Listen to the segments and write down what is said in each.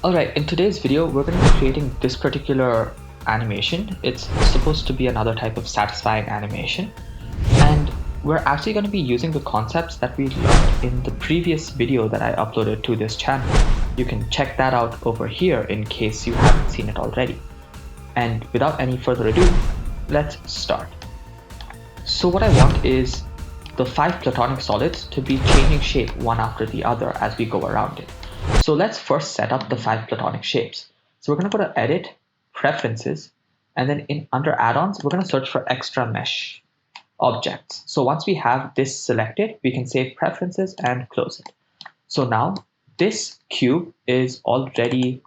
Alright, in today's video, we're going to be creating this particular animation. It's supposed to be another type of satisfying animation. And we're actually going to be using the concepts that we learned in the previous video that I uploaded to this channel. You can check that out over here in case you haven't seen it already. And without any further ado, let's start. So what I want is the 5 platonic solids to be changing shape one after the other as we go around it. So let's first set up the 5 platonic shapes. So we're going to go to Edit, Preferences, and then under Add-ons, we're going to search for Extra Mesh Objects. So once we have this selected, we can save Preferences and close it. So now this cube is already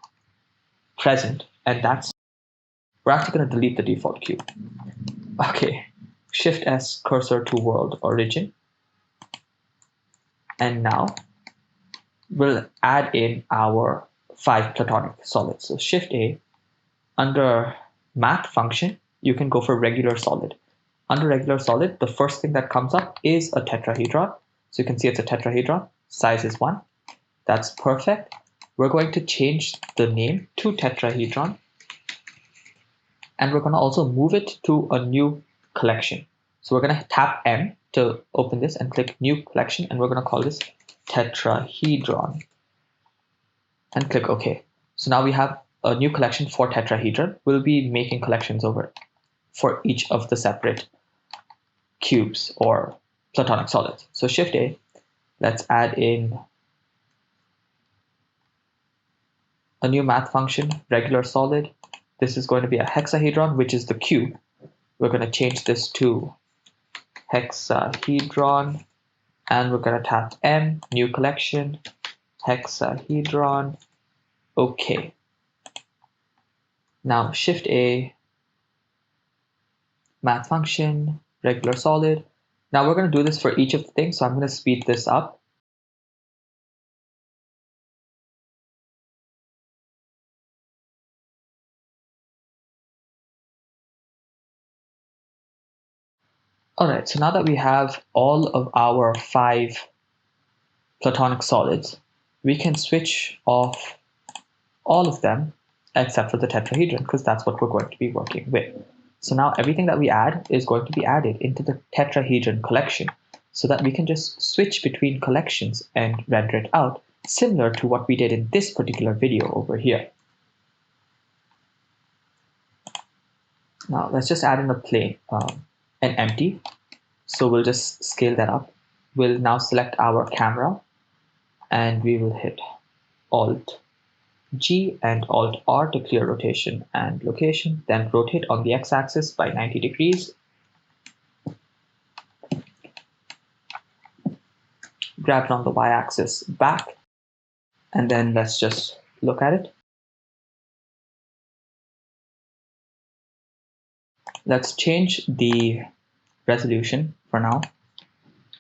present, and we're actually going to delete the default cube. Okay, Shift S cursor to world origin. And now we'll add in our 5 platonic solids. So Shift A, under math function, you can go for regular solid. Under regular solid, the first thing that comes up is a tetrahedron. So you can see it's a tetrahedron, size is 1. That's perfect. We're going to change the name to tetrahedron. And we're going to also move it to a new collection. So we're going to tap M to open this and click new collection. And we're going to call this tetrahedron and click OK. So now we have a new collection for tetrahedron. We'll be making collections over for each of the separate cubes or platonic solids. So Shift A, let's add in a new math function, regular solid. This is going to be a hexahedron, which is the cube. We're going to change this to hexahedron, and we're going to tap M, new collection, hexahedron, OK. Now Shift A, math function, regular solid. Now we're going to do this for each of the things, so I'm going to speed this up. Alright, so now that we have all of our 5 platonic solids, we can switch off all of them except for the tetrahedron, because that's what we're going to be working with. So now everything that we add is going to be added into the tetrahedron collection, so that we can just switch between collections and render it out, similar to what we did in this particular video over here. Now let's just add in a plain, an empty. So we'll just scale that up. We'll now select our camera, and we will hit Alt G and Alt R to clear rotation and location, then rotate on the x-axis by 90 degrees. Grab it on the y-axis back, and then let's just look at it. Let's change the resolution for now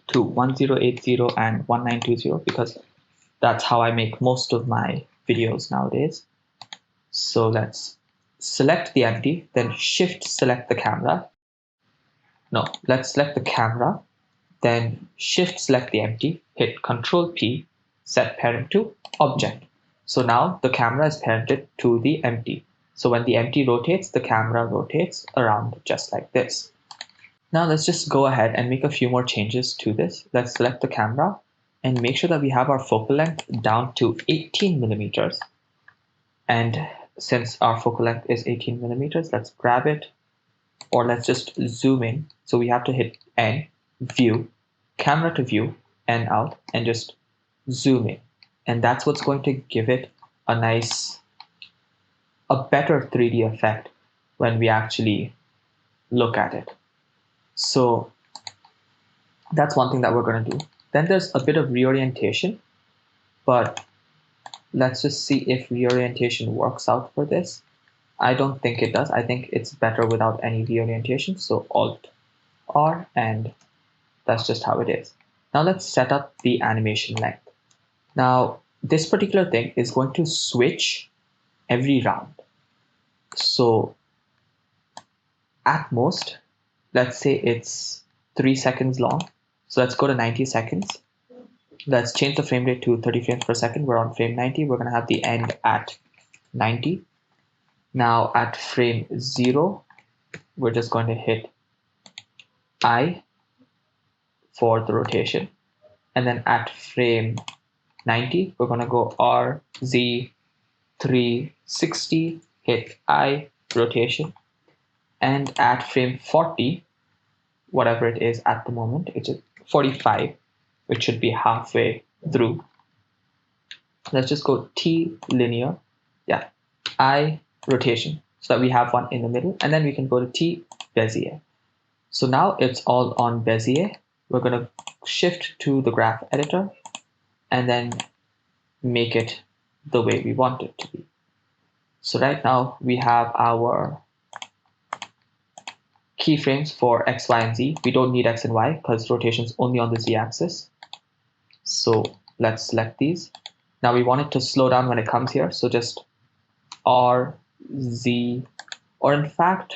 to 1080 and 1920, because that's how I make most of my videos nowadays. So let's select the empty, then shift select the camera. No, let's select the camera, then shift select the empty, hit Control P, set parent to object. So now the camera is parented to the empty. So when the empty rotates, the camera rotates around just like this. Now let's just go ahead and make a few more changes to this. Let's select the camera and make sure that we have our focal length down to 18 millimeters. And since our focal length is 18 millimeters, let's grab it, or let's just zoom in. So we have to hit N, view, camera to view, N out, and just zoom in. And that's what's going to give it a better 3D effect when we actually look at it. So that's one thing that we're going to do. Then there's a bit of reorientation, but let's just see if reorientation works out for this. I don't think it does. I think it's better without any reorientation. So Alt R, and that's just how it is. Now let's set up the animation length. Now this particular thing is going to switch every round. So at most, let's say it's 3 seconds long. So let's go to 90 seconds. Let's change the frame rate to 30 frames per second. We're on frame 90. We're going to have the end at 90. Now at frame 0, we're just going to hit I for the rotation. And then at frame 90, we're going to go RZ360, hit I, rotation. And at frame 40, whatever it is at the moment, it's 45, which should be halfway through. Let's just go T linear, yeah, I rotation, so that we have one in the middle, and then we can go to T Bezier. So now it's all on Bezier. We're going to shift to the graph editor and then make it the way we want it to be. So right now we have our keyframes for X, Y, and Z. We don't need X and Y because rotation is only on the Z axis. So let's select these. Now we want it to slow down when it comes here. So just R, Z, or in fact,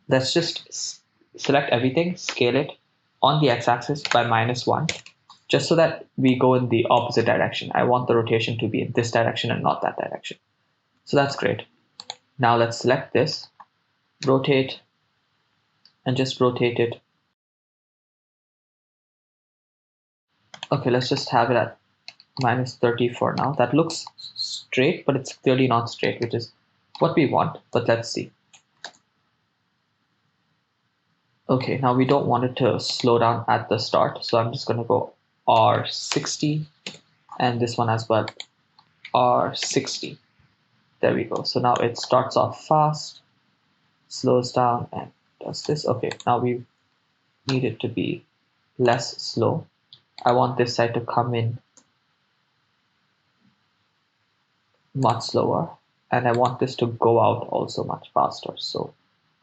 let's just select everything, scale it on the X axis by -1, just so that we go in the opposite direction. I want the rotation to be in this direction and not that direction. So that's great. Now let's select this, rotate, and just rotate it. Okay, let's just have it at -30 for now. That looks straight, but it's clearly not straight, which is what we want, but let's see. Okay, now we don't want it to slow down at the start, so I'm just going to go R60, and this one as well, R60. There we go. So now it starts off fast, slows down, and does this. Okay, now we need it to be less slow. I want this side to come in much slower, and I want this to go out also much faster. So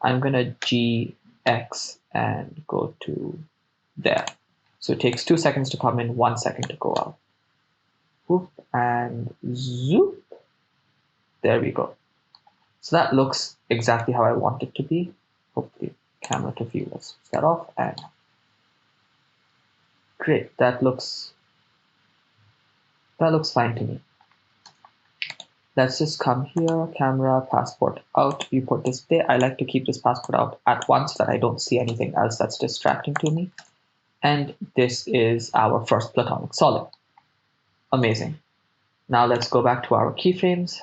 I'm going to GX and go to there. So it takes 2 seconds to come in, 1 second to go out. Whoop, and zoop. There we go. So that looks exactly how I want it to be. Hopefully camera to view. Let's switch that off, and great. That looks fine to me. Let's just come here, camera, passport out, viewport display. I like to keep this passport out at once so that I don't see anything else that's distracting to me. And this is our first Platonic solid. Amazing. Now let's go back to our keyframes.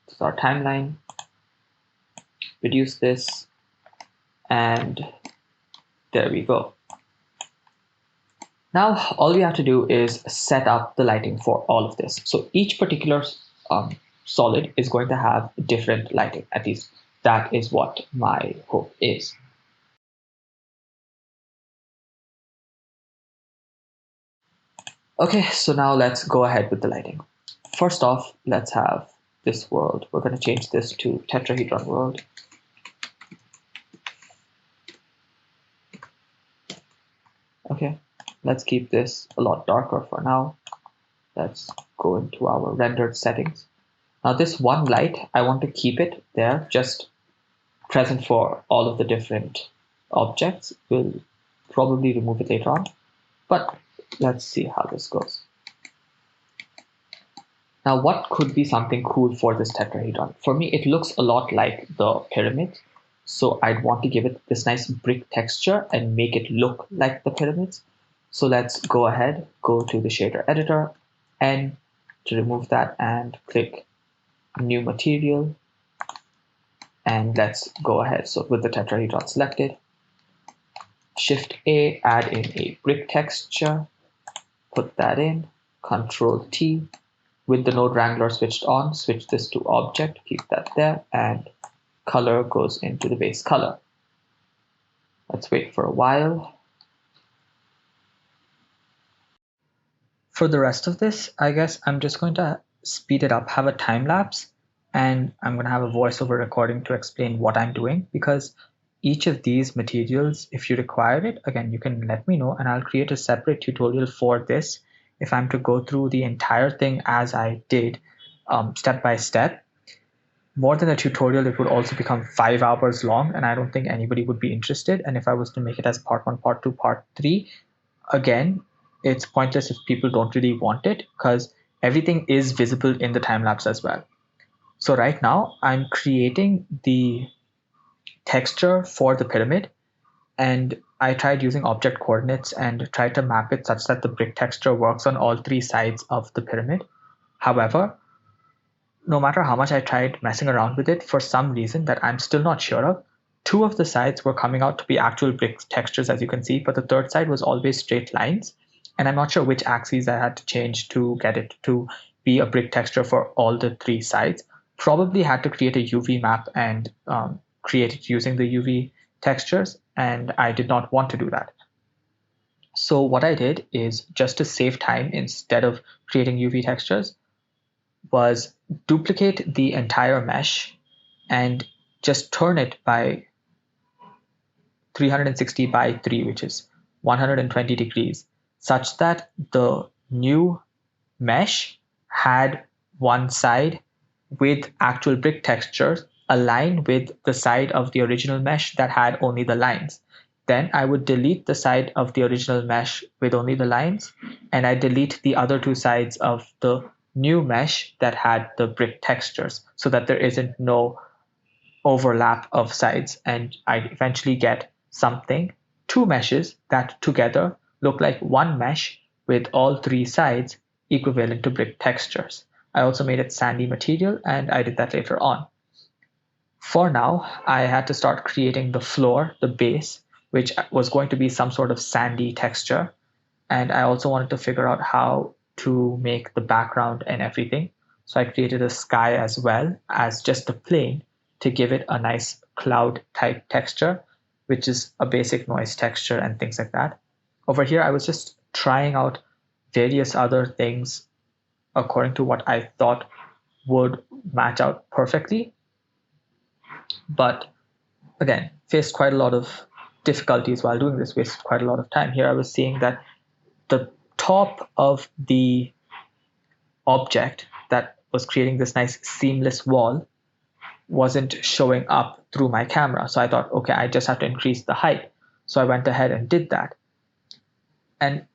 This is our timeline. Reduce this, and there we go. Now all we have to do is set up the lighting for all of this. So each particular solid is going to have different lighting. At least that is what my hope is. Okay, so now let's go ahead with the lighting. First off, let's have this world. We're going to change this to tetrahedron world. Okay, let's keep this a lot darker for now. Let's go into our rendered settings. Now this one light, I want to keep it there, just present for all of the different objects. We'll probably remove it later on, but let's see how this goes. Now what could be something cool for this tetrahedron? For me, it looks a lot like the pyramids. So I'd want to give it this nice brick texture and make it look like the pyramids. So let's go ahead, go to the shader editor, and to remove that, and click new material. And let's go ahead. So with the tetrahedron selected, Shift A, add in a brick texture, put that in, Control T. With the node wrangler switched on, switch this to object, keep that there, and color goes into the base color. Let's wait for a while. For the rest of this, I guess I'm just going to speed it up, have a time lapse, and I'm going to have a voiceover recording to explain what I'm doing, because each of these materials, if you require it, again, you can let me know and I'll create a separate tutorial for this if I'm to go through the entire thing as I did step by step. more than a tutorial, it would also become 5 hours long, and I don't think anybody would be interested. And if I was to make it as part 1, part 2, part 3, again, it's pointless if people don't really want it, because everything is visible in the time lapse as well. So right now I'm creating the texture for the pyramid, and I tried using object coordinates and tried to map it such that the brick texture works on all 3 sides of the pyramid. However, no matter how much I tried messing around with it, for some reason that I'm still not sure of, 2 of the sides were coming out to be actual brick textures, as you can see, but the third side was always straight lines. And I'm not sure which axes I had to change to get it to be a brick texture for all the 3 sides. Probably had to create a UV map and create it using the UV textures, and I did not want to do that. So what I did is, just to save time instead of creating UV textures, was duplicate the entire mesh and just turn it by 360 by 3, which is 120 degrees, such that the new mesh had one side with actual brick textures aligned with the side of the original mesh that had only the lines. Then I would delete the side of the original mesh with only the lines, and I delete the other 2 sides of the new mesh that had the brick textures, so that there isn't no overlap of sides, and I eventually get something, 2 meshes that together look like one mesh with all 3 sides equivalent to brick textures. I also made it sandy material, and I did that later on. For now, I had to start creating the floor, the base, which was going to be some sort of sandy texture. And I also wanted to figure out how to make the background and everything. So I created a sky as well as just a plane to give it a nice cloud type texture, which is a basic noise texture and things like that. Over here, I was just trying out various other things according to what I thought would match out perfectly. But again, faced quite a lot of difficulties while doing this, wasted quite a lot of time. Here I was seeing that the top of the object that was creating this nice seamless wall wasn't showing up through my camera. So I thought, okay, I just have to increase the height. So I went ahead and did that. And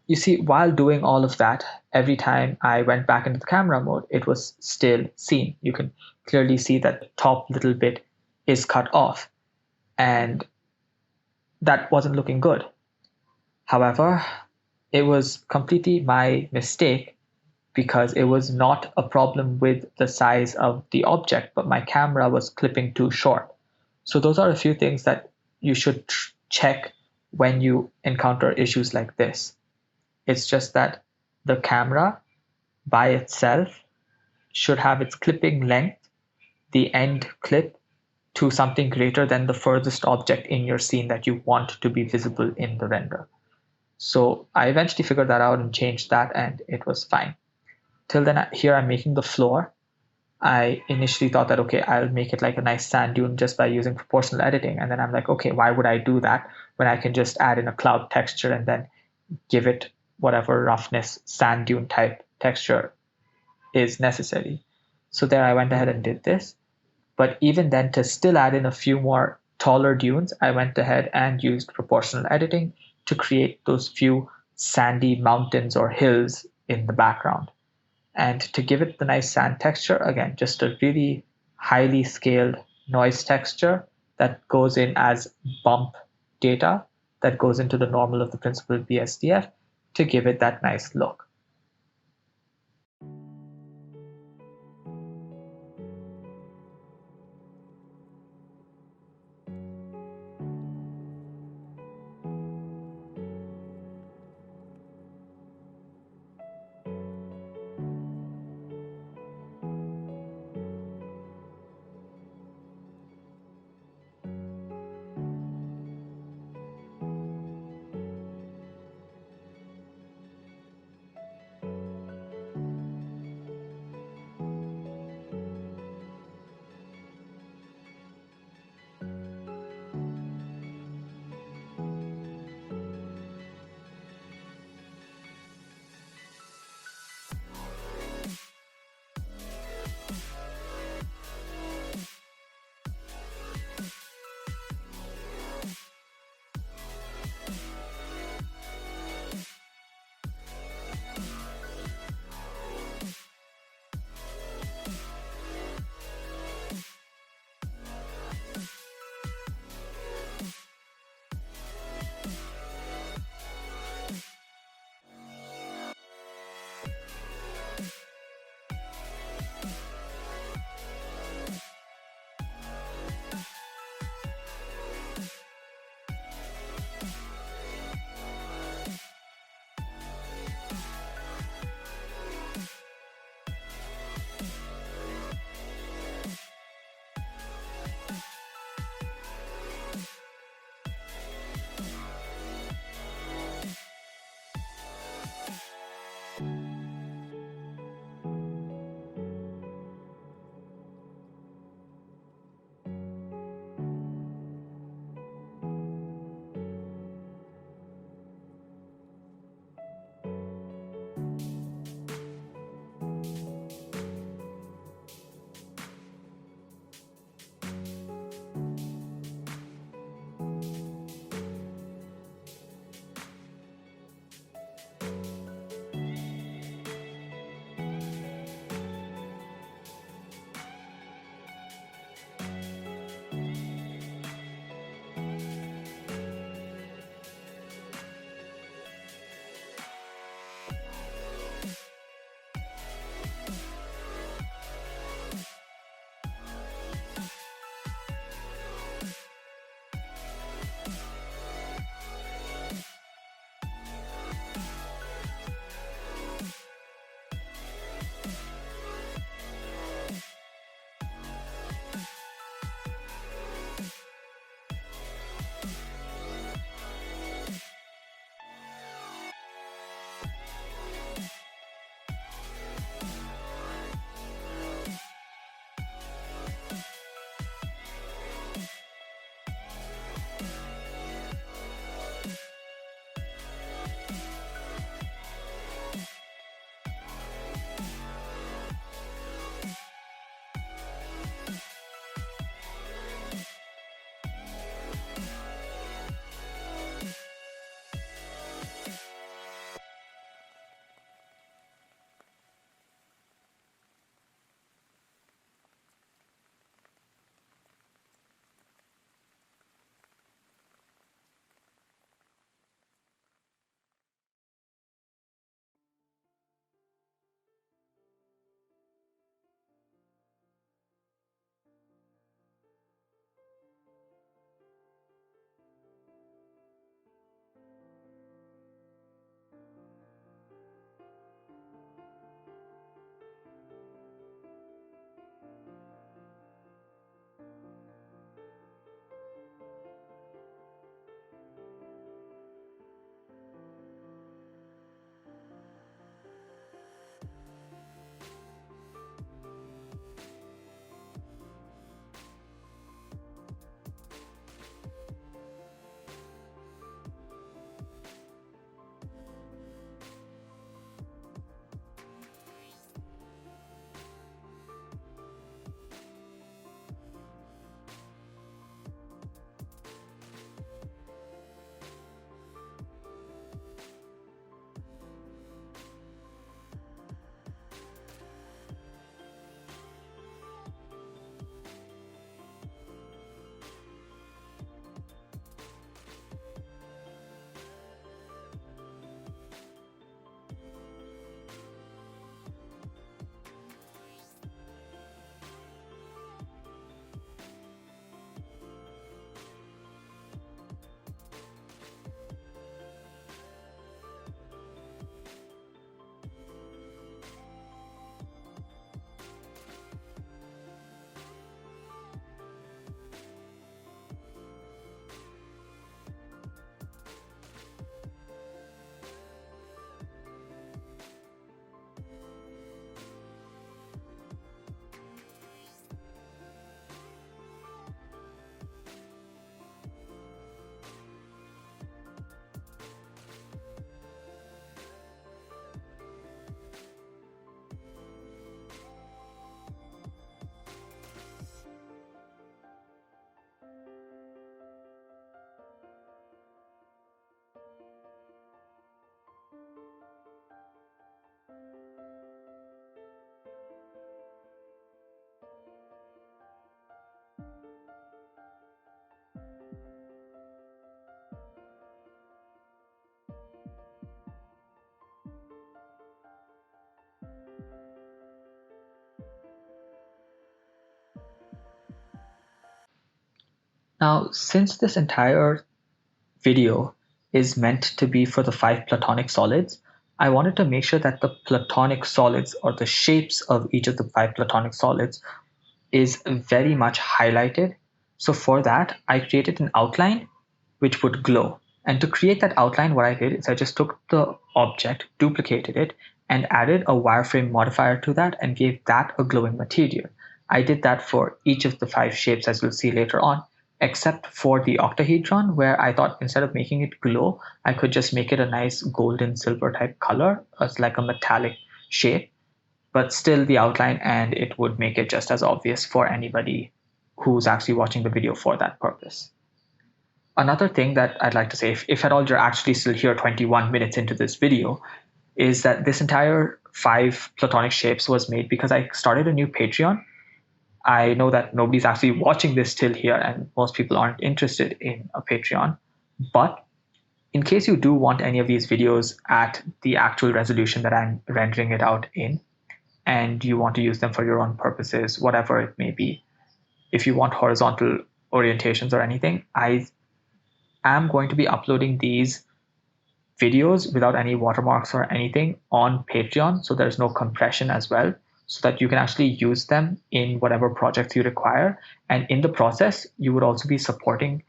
you see, while doing all of that, every time I went back into the camera mode, it was still seen. You can clearly see that the top little bit is cut off, and that wasn't looking good. However, it was completely my mistake, because it was not a problem with the size of the object, but my camera was clipping too short. So those are a few things that you should check when you encounter issues like this. It's just that the camera by itself should have its clipping length, the end clip, to something greater than the furthest object in your scene that you want to be visible in the render. So I eventually figured that out and changed that, and it was fine. Till then, here I'm making the floor. I initially thought that, okay, I'll make it like a nice sand dune just by using proportional editing. And then I'm like, okay, why would I do that when I can just add in a cloud texture and then give it whatever roughness sand dune type texture is necessary. So there I went ahead and did this. But even then, to still add in a few more taller dunes, I went ahead and used proportional editing to create those few sandy mountains or hills in the background. And to give it the nice sand texture, again, just a really highly scaled noise texture that goes in as bump data that goes into the normal of the principal BSDF to give it that nice look. Now, since this entire video is meant to be for the 5 Platonic solids, I wanted to make sure that the Platonic solids, or the shapes of each of the 5 Platonic solids, is very much highlighted. So for that, I created an outline which would glow. And to create that outline, what I did is I just took the object, duplicated it, and added a wireframe modifier to that and gave that a glowing material. I did that for each of the 5 shapes, as we'll see later on, except for the octahedron, where I thought instead of making it glow, I could just make it a nice golden silver type color, as like a metallic shape, but still the outline, and it would make it just as obvious for anybody who's actually watching the video for that purpose. Another thing that I'd like to say, if at all you're actually still here 21 minutes into this video, is that this entire 5 Platonic shapes was made because I started a new Patreon. I know that nobody's actually watching this till here, and most people aren't interested in a Patreon. But in case you do want any of these videos at the actual resolution that I'm rendering it out in, and you want to use them for your own purposes, whatever it may be, if you want horizontal orientations or anything, I am going to be uploading these videos without any watermarks or anything on Patreon, so there's no compression as well, so that you can actually use them in whatever projects you require. And in the process, you would also be supporting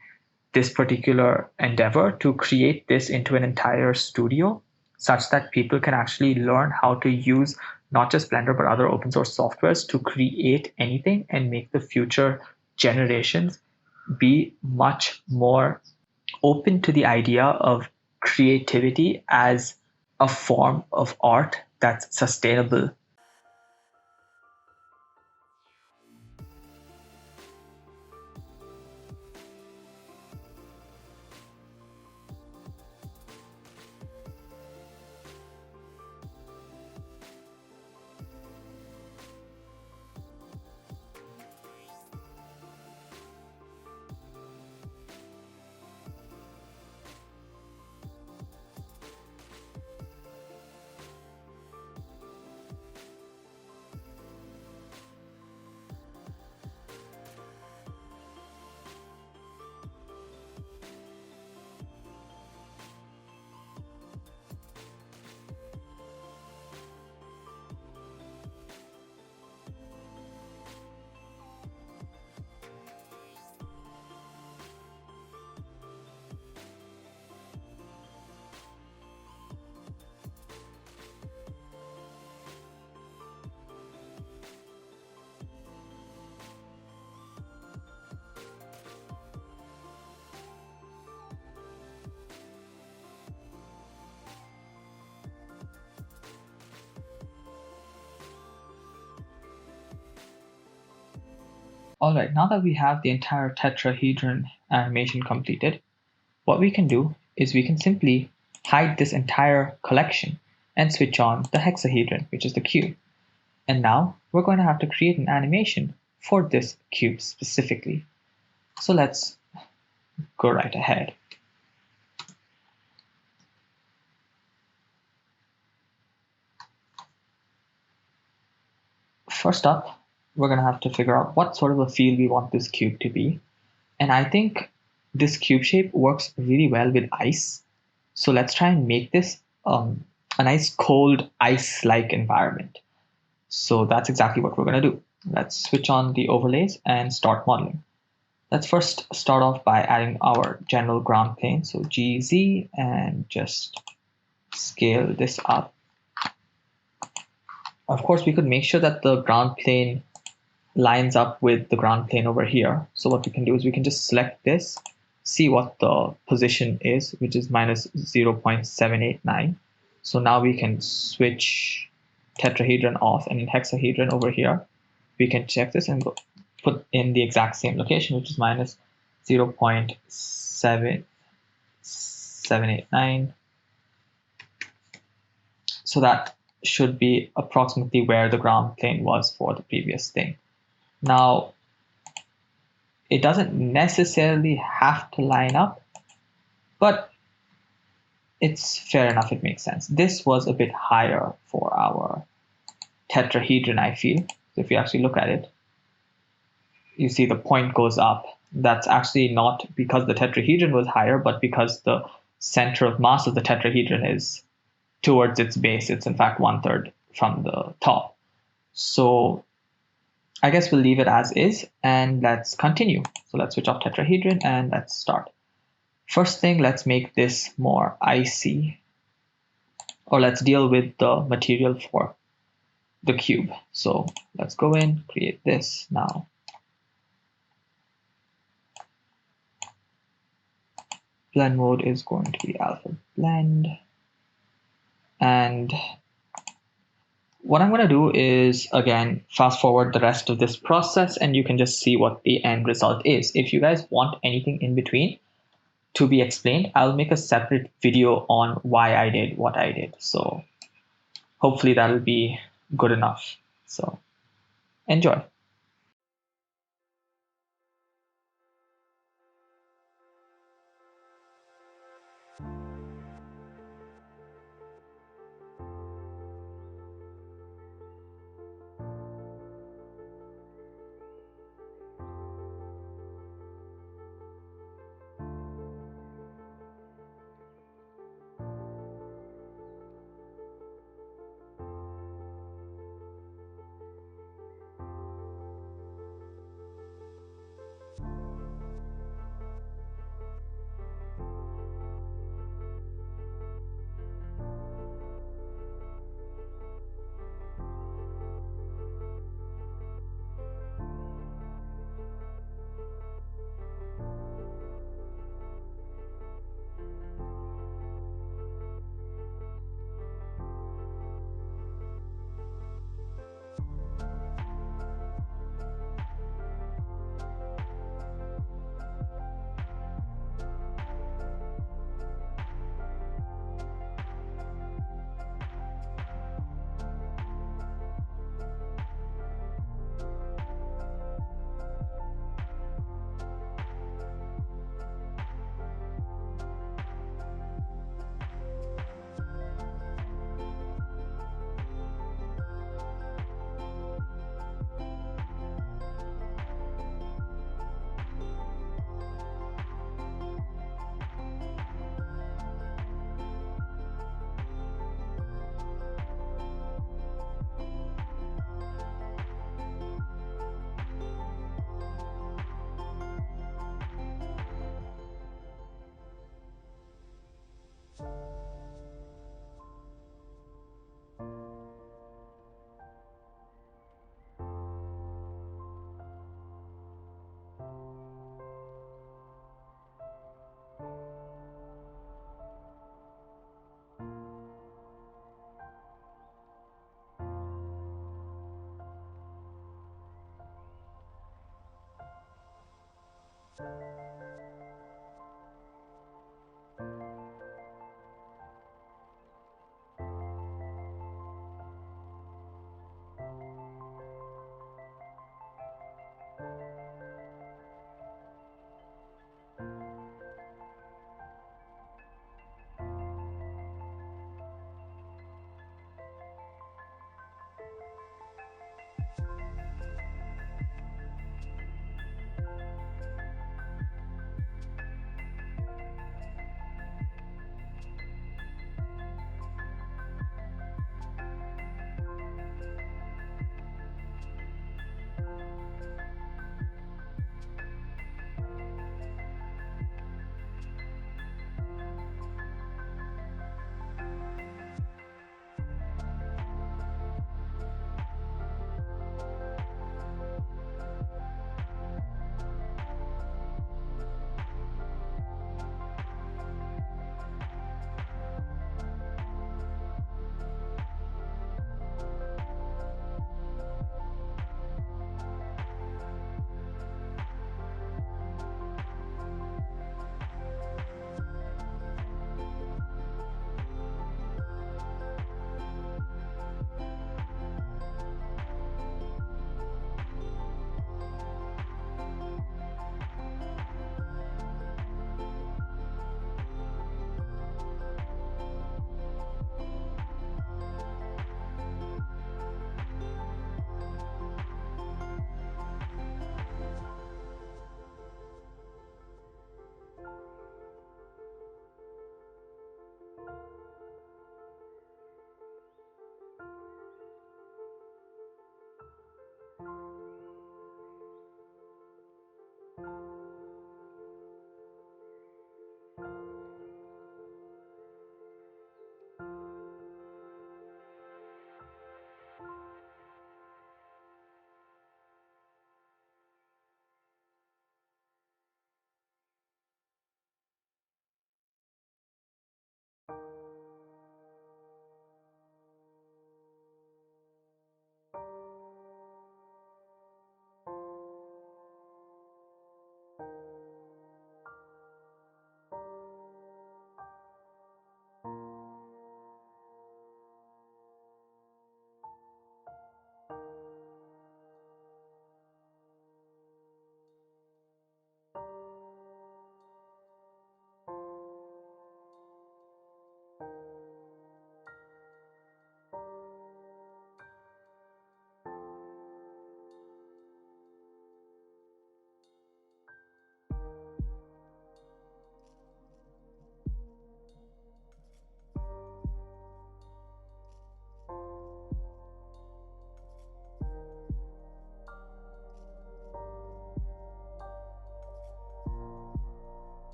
this particular endeavor to create this into an entire studio, such that people can actually learn how to use not just Blender but other open source softwares to create anything and make the future generations be much more open to the idea of creativity as a form of art that's sustainable. All right, now that we have the entire tetrahedron animation completed, what we can do is we can simply hide this entire collection and switch on the hexahedron, which is the cube. And now we're going to have to create an animation for this cube specifically. So let's go right ahead. First up, we're going to have to figure out what sort of a feel we want this cube to be. And I think this cube shape works really well with ice. So let's try and make this a nice cold ice-like environment. So that's exactly what we're going to do. Let's switch on the overlays and start modeling. Let's first start off by adding our general ground plane. So GZ, and just scale this up. Of course, we could make sure that the ground plane lines up with the ground plane over here. So what we can do is we can just select this, see what the position is, which is minus 0.789. So now we can switch tetrahedron off, and in hexahedron over here, we can check this and put in the exact same location, which is minus 0.789. So that should be approximately where the ground plane was for the previous thing. Now, it doesn't necessarily have to line up, but it's fair enough, it makes sense. This was a bit higher for our tetrahedron, I feel. So if you actually look at it, you see the point goes up that's actually not because the tetrahedron was higher, but because the center of mass of the tetrahedron is towards its base. It's in fact 1/3 from the top. So I guess we'll leave it as is and let's continue. So let's switch off tetrahedron and let's start. First thing, let's make this more icy, or let's deal with the material for the cube. So let's go in, create this now. Blend mode is going to be alpha blend. And what I'm going to do is, again, fast forward the rest of this process and you can just see what the end result is. If you guys want anything in between to be explained, I'll make a separate video on why I did what I did. So hopefully that'll be good enough. So enjoy.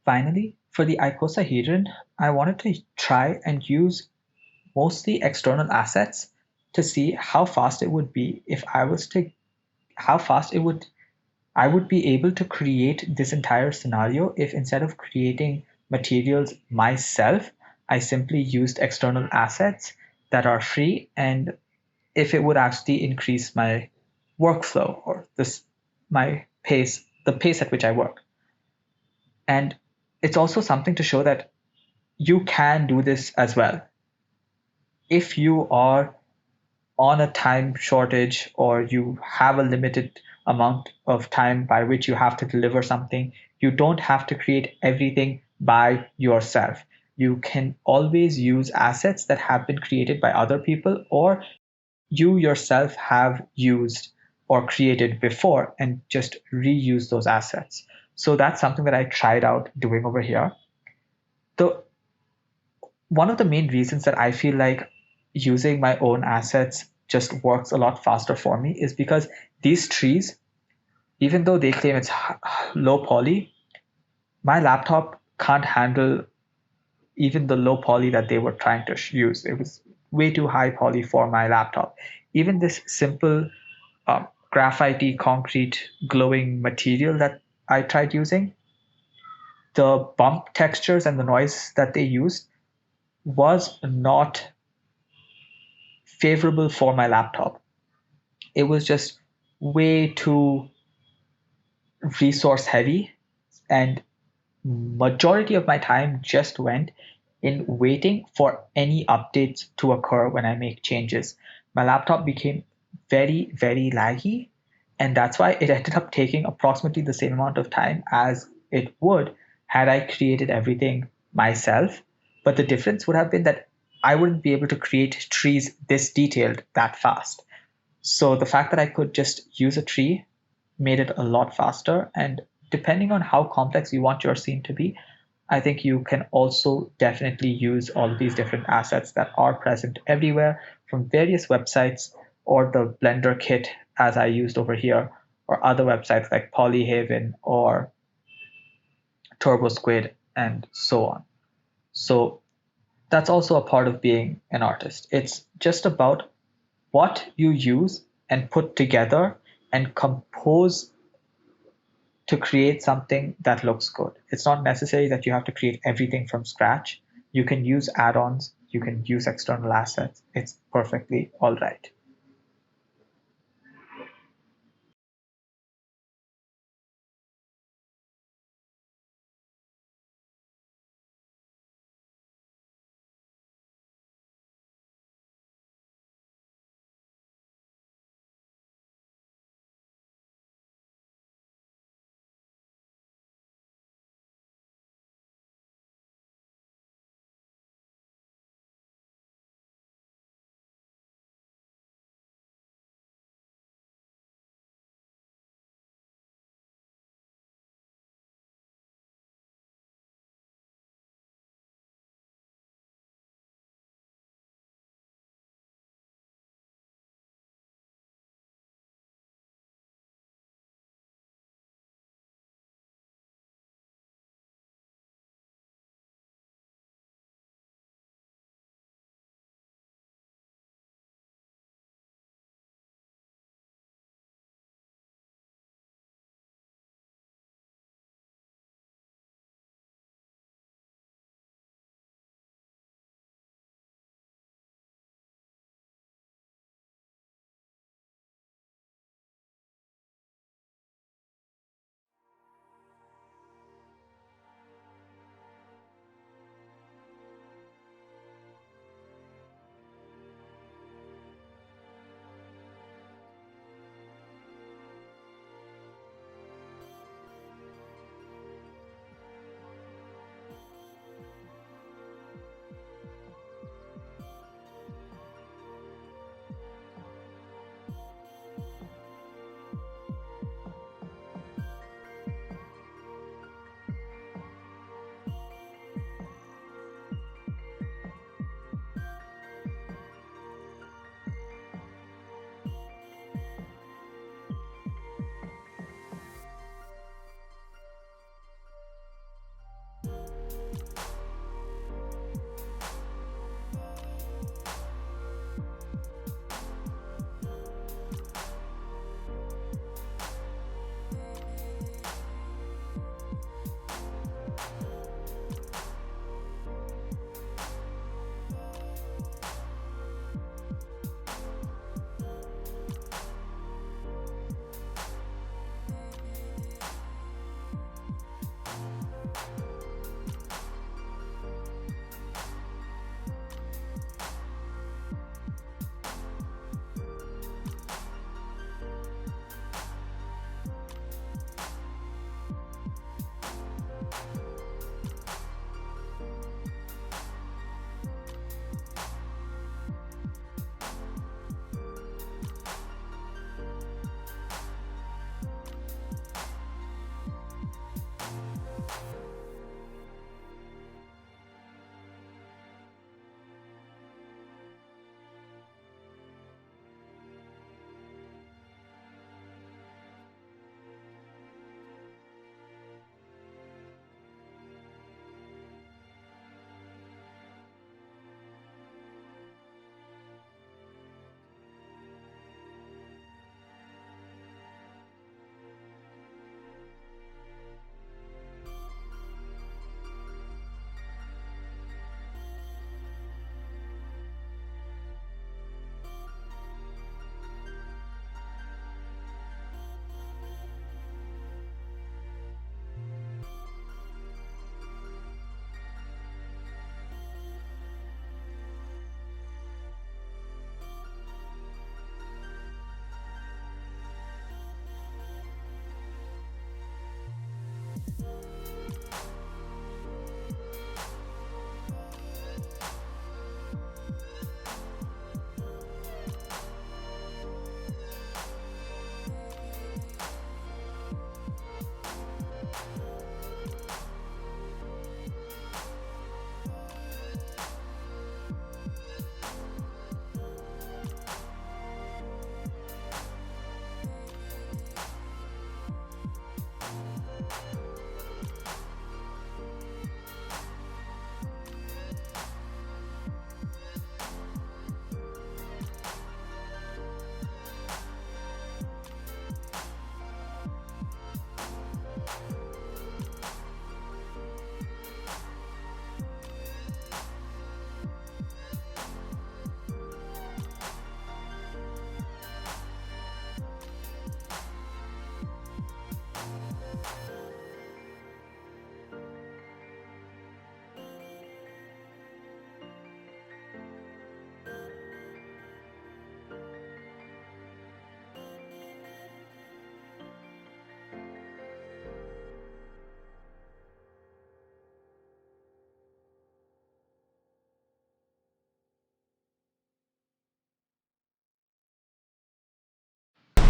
Finally, for the icosahedron, I wanted to try and use mostly external assets to see how fast it would be if how fast I would be able to create this entire scenario if instead of creating materials myself, I simply used external assets that are free, and if it would actually increase my workflow or the pace at which I work. And it's also something to show that you can do this as well. If you are on a time shortage or you have a limited amount of time by which you have to deliver something, you don't have to create everything by yourself. You can always use assets that have been created by other people or you yourself have used or created before and just reuse those assets. So that's something that I tried out doing over here. The one of the main reasons that I feel like using my own assets just works a lot faster for me is because these trees, even though they claim it's low poly, my laptop can't handle even the low poly that they were trying to use. It was way too high poly for my laptop. Even this simple graphite concrete glowing material that I tried using, the bump textures and the noise that they used was not favorable for my laptop. It was just way too resource heavy, and majority of my time just went in waiting for any updates to occur when I make changes. My laptop became very, very laggy, and that's why it ended up taking approximately the same amount of time as it would had I created everything myself. But the difference would have been that I wouldn't be able to create trees this detailed that fast. So the fact that I could just use a tree made it a lot faster. And depending on how complex you want your scene to be, I think you can also definitely use all of these different assets that are present everywhere from various websites or the Blender kit as I used over here, or other websites like Polyhaven or TurboSquid and so on. So that's also a part of being an artist. It's just about what you use and put together and compose to create something that looks good. It's not necessary that you have to create everything from scratch. You can use add-ons, you can use external assets. It's perfectly all right.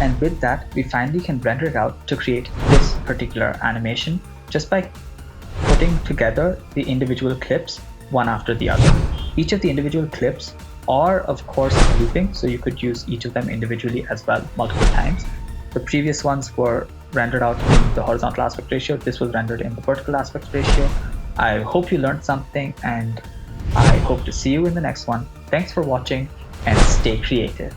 And with that, we finally can render it out to create this particular animation just by putting together the individual clips one after the other. Each of the individual clips are of course looping, so you could use each of them individually as well multiple times. The previous ones were rendered out in the horizontal aspect ratio. This was rendered in the vertical aspect ratio. I hope you learned something, and I hope to see you in the next one. Thanks for watching and stay creative.